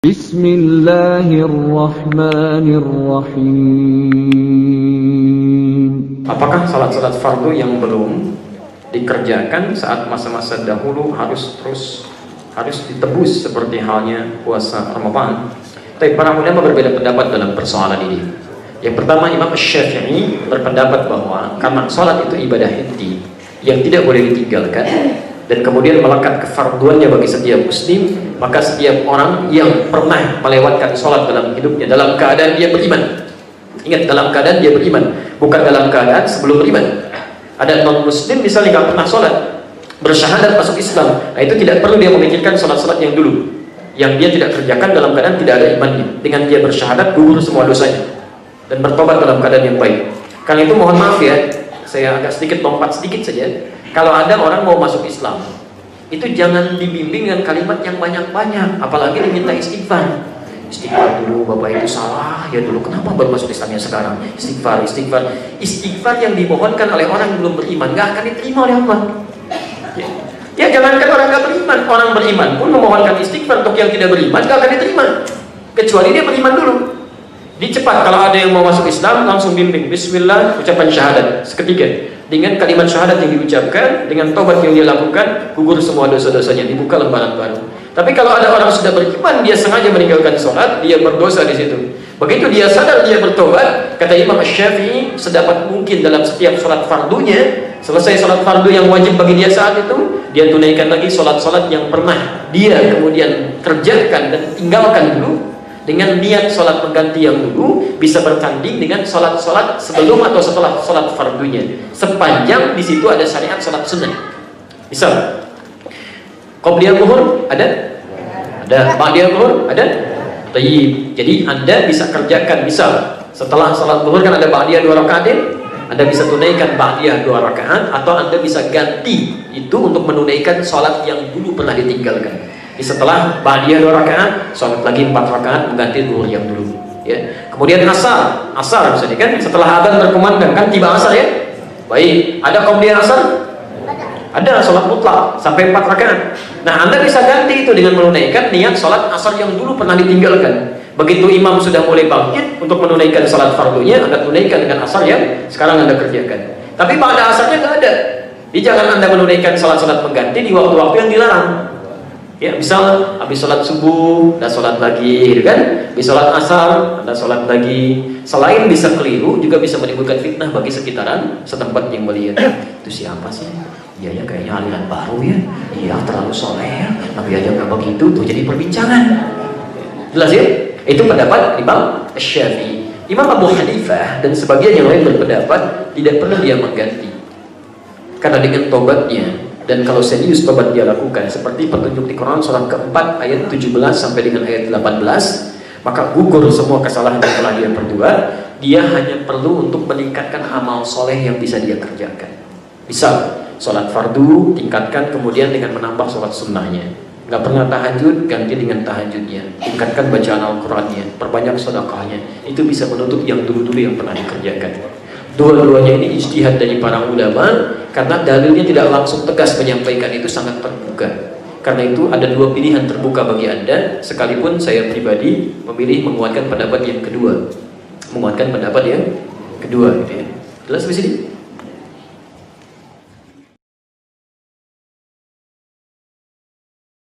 Bismillahirrahmanirrahim. Apakah salat-salat fardu yang belum dikerjakan saat masa-masa dahulu harus ditebus seperti halnya puasa Ramadan? Tapi para ulama berbeda pendapat dalam persoalan ini. Yang pertama, Imam Syafi'i berpendapat bahwa karena salat itu ibadah inti yang tidak boleh ditinggalkan dan kemudian melekat kefarduannya bagi setiap muslim, maka setiap orang yang pernah melewatkan sholat dalam hidupnya dalam keadaan dia beriman, ingat, dalam keadaan dia beriman, bukan dalam keadaan sebelum beriman. Ada non muslim misalnya nggak pernah sholat, bersyahadat masuk Islam, nah itu tidak perlu dia memikirkan sholat-sholat yang dulu yang dia tidak kerjakan dalam keadaan tidak ada imannya. Dengan dia bersyahadat gugur semua dosanya dan bertobat dalam keadaan yang baik. Karena itu mohon maaf ya, saya agak sedikit lompat sedikit saja. Kalau ada orang mau masuk Islam, itu jangan dibimbing dengan kalimat yang banyak-banyak, apalagi diminta istighfar. Istighfar dulu, Bapak itu salah ya dulu, kenapa baru masuk Islamnya sekarang? Istighfar. Istighfar yang dimohonkan oleh orang yang belum beriman gak akan diterima oleh Allah. Ya jangankan orang gak beriman, orang beriman pun memohonkan istighfar untuk yang tidak beriman gak akan diterima, kecuali dia beriman dulu. Dicepat, kalau ada yang mau masuk Islam langsung bimbing Bismillah, ucapan syahadat seketika. Dengan kalimat syahadat yang diucapkan, dengan tobat yang dia lakukan, gugur semua dosa-dosanya, dibuka lembaran baru. Tapi kalau ada orang sudah beriman, dia sengaja meninggalkan sholat, dia berdosa di situ. Begitu dia sadar, dia bertobat, kata Imam Syafi'i, sedapat mungkin dalam setiap sholat fardunya, selesai sholat fardu yang wajib bagi dia saat itu, dia tunaikan lagi sholat-sholat yang pernah dia kemudian kerjakan dan tinggalkan dulu, dengan niat sholat pengganti yang dulu bisa bertanding dengan sholat-sholat sebelum atau setelah sholat fardunya, sepanjang di situ ada syariat sholat sunnah. Misal qobliyah zuhur ada, ba'diyah zuhur ada. Tayyib. Jadi Anda bisa kerjakan, misal setelah sholat zuhur kan ada ba'diyah 2 rakaat, Anda bisa tunaikan ba'diyah 2 rakaat, atau Anda bisa ganti itu untuk menunaikan sholat yang dulu pernah ditinggalkan. Setelah ba'diyah 2 rakaat, sholat lagi 4 rakaat mengganti zuhur yang dulu. Ya. Kemudian asar misalnya kan, setelah adzan berkumandang kan tiba asar ya. Baik, ada qobliyah asar? Ada, sholat mutlak sampai 4 rakaat. Nah, Anda bisa ganti itu dengan menunaikan niat sholat asar yang dulu pernah ditinggalkan. Begitu imam sudah mulai bangkit untuk menunaikan sholat fardunya, Anda tunaikan dengan asar yang sekarang Anda kerjakan. Tapi pada asarnya nggak ada. Jadi jangan Anda menunaikan sholat-sholat pengganti di waktu-waktu yang dilarang. Ya, misal habis sholat subuh, Anda sholat lagi, kan? Habis sholat asar, Anda sholat lagi. Selain bisa keliru, juga bisa menimbulkan fitnah bagi sekitaran setempat yang melihat. Itu siapa sih? Iya ya, kayaknya aliran baru ya. Iya, terlalu soleh ya. Tapi aja nggak begitu, tuh jadi perbincangan. Jelas ya? Itu pendapat Imam Syafi'i. Imam Abu Hanifah dan sebagian yang lain berpendapat tidak perlu dia mengganti. Karena dengan tobatnya, dan kalau serius tobat dia lakukan seperti petunjuk di Quran surah keempat ayat 17 sampai dengan ayat 18, maka gugur semua kesalahan yang telah dia perbuat. Dia hanya perlu untuk meningkatkan amal soleh yang bisa dia kerjakan. Misal sholat fardu tingkatkan, kemudian dengan menambah sholat sunnahnya. Gak pernah tahajud, ganti dengan tahajudnya. Tingkatkan bacaan Al-Qurannya, perbanyak sedekahnya. Itu bisa menutup yang dulu-dulu yang pernah dikerjakan. Dua-duanya ini ijtihad dari para ulama, karena dalilnya tidak langsung tegas menyampaikan, itu sangat terbuka. Karena itu ada 2 pilihan terbuka bagi Anda, sekalipun saya pribadi memilih menguatkan pendapat yang kedua. Gitu ya. Jelas di sini?